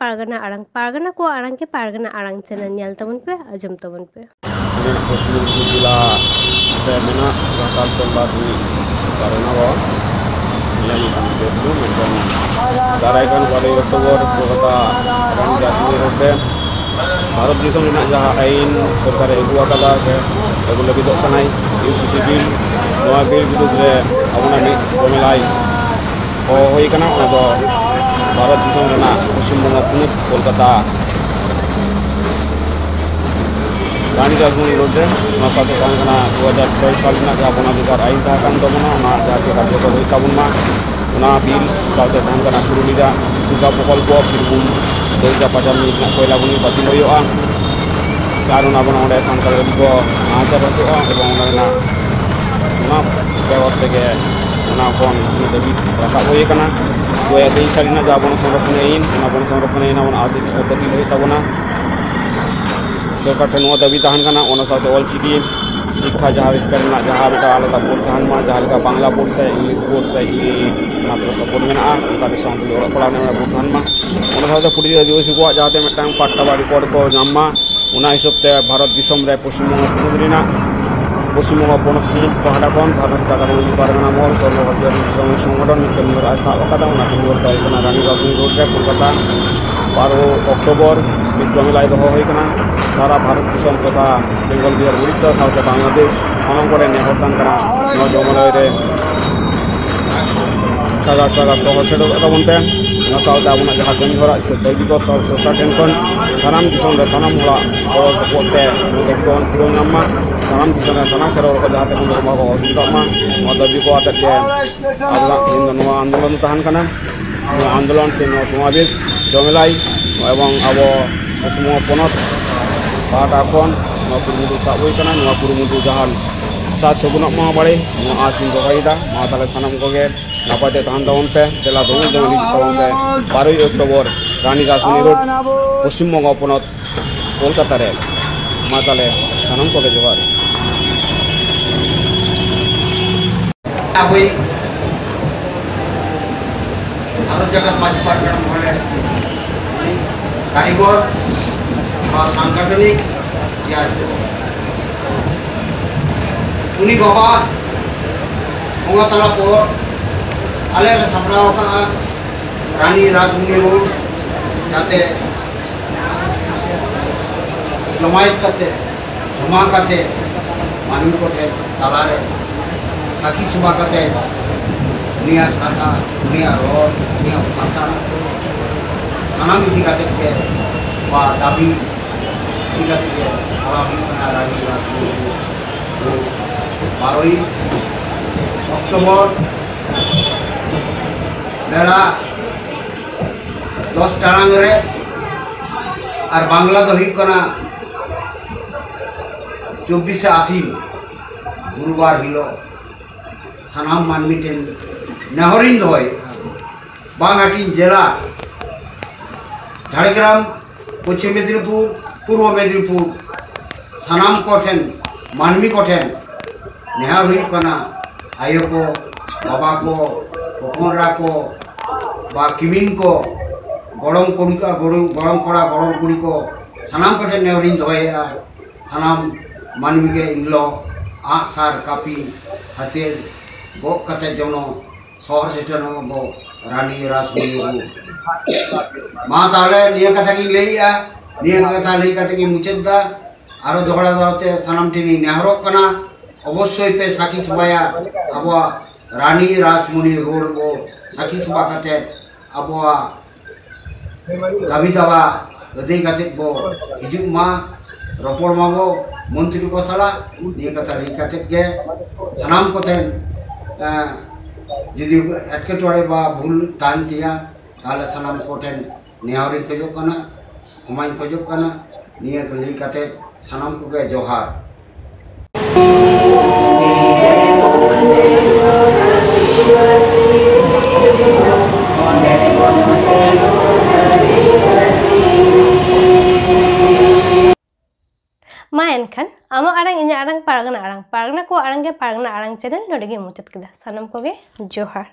pargana ko arang ke pargana arang channel nyel tabun pe ajum tabun pe Muslim gila femina bakal pembagi karena yang itu macam daraikan pada Oktober kota Ranjasmini Rote Bharat Disam nak jaha ain सरकार एगु akala se एगु लगी तो kanai UCC bill noa bill bidud re abuna ni komelai o hoi kana ona do Bharat Disam rena Paschim Bangla Punit Kolkata Rani Rasmuni Road ona sate kana 2006 साल na ja bona dikar ain ta kan do bona ona ja ke karjo ko hoi tabun ma ona bill sate tan kana Purulia juga prokolpo Birbhum 2005 na koila buni batil hoyoa karon abona onde sankar ko acha basoa ebong ona bewar tege ona kon debi rakab hoye kana 2023 साल na ja bona সংরক্ষণেইন ona bona সংরক্ষণেইন ona adik batil hoy tabona सरकार ठेन दाबी तहन kana ona साथे all चिकी शिक्षा जहाँ करना जहाँ बेटा आलादा बोर्ड तहन मा जहाँ का बांग्ला बोर्ड से इंग्लिश बोर्ड से मात्र सपोर्ट में उनका दिसंग तुल और पढ़ाने में बोर्ड तहन मा ona साथे पुरी आदिवासी को जाते मिटांग पाट्टा बाड़ी कोड को नाम ona हिसाब से भारत दिसम रे पश्चिम बंग पुनरिना पश्चिम बंग पनत पहाड़ा कोन भारत जागानि पारगना मल सर्वभारतीय संगठन मित्र आशा अकादा ona केंद्र दाई kana रानी राजनी रोड रे कोलकाता 12 अक्टोबर मित्रमेलाई दो होई kana सारा भारत दिसम तथा बेंगल बिहार उड़ीसा साउथ बांग्लादेश सानाम को नेहरतान kana नौ जमलाई रे सागा सहर सेडो तबन पे ना साउथ आबना जहां कमी हरा से दैबी को सरकार टेंशन सानाम दिसम रे सानाम होला और सपोर्टे एकदम पूर्ण नामा सानाम दिसम रे सानाम खेरो को जहां तक मा को असुविधा मा मदबी को आते के अगला इन नवा आंदोलन तहन kana आंदोलन से नौ समावेश जमेलाई एवं अब semua ponot pada kon nua kurumudu sabui kana nua kurumudu jahan sa segunak ma bale nua asin ko kaida ma tale sanam ko ge napate tahan daun pe tela dong dong li taun pe 12 Oktober Rani Rasmuni Road Paschim Bangla ponot Kolkata re ma tale sanam ko ge johar abui Bharat Jagat Majhi Pargana Mohole कारीगर और सांगठनिक या उनी बाबा तला आले सापड़ाव रानी रासमुनी road जाते जमा करते मानवी को तलारे साखी सुबह करते निया कथा निया रोड निया भाषा सानाम इदी काते के बा दाबी इदी काते के थोड़ा भी बना रानी रासमुनी तो 12 अक्टोबर बेड़ा 10 टांग रे और बांग्ला दो हुई कना 24 आसिन गुरुवार हिलो सानाम मानवी टेन नेहरिन दोय बांगाटीन जिला झाड़ग्राम पश्चिम मेदिनीपुर पूर्व मेदिनीपुर सानाम कोठेन मानवी कोठेन नेहार हुई कना आयो को बाबा को हपनरा को बा किमिन को गड़म कुड़ी का गड़म कड़ा गड़म कुड़ी को सानाम कोठेन नेहरिन दोया सानाम मानवी के इंग्लो आग सार कापी हथियार गो कते जनो शहर सेटन बो रानी रासमुनी रोड मा ताले निया कथा की लेया निया कथा लेई कथा की मुचदा आरो दोहरा दाते सानाम टिनी नेहरो कना अवश्य पे साखी छुबाया अब रानी रासमुनी रोड को साखी छुबा कते अब दाबी दावा दे कते बो हिजु मा रपोड़ मा बो मंत्री को सला निया कथा लेई कते के सानाम को थे जदि एटकेटोड़े बा भूल तान किया ताले सानाम कोठेन नेहरिन खोजोग कना हमाइन खोजोग कना निया को लेई कते सानाम को गे जोहार main kan ama arang inya arang pargana ko arang ke pargana arang channel nodege muchat kida sanam ko ge johar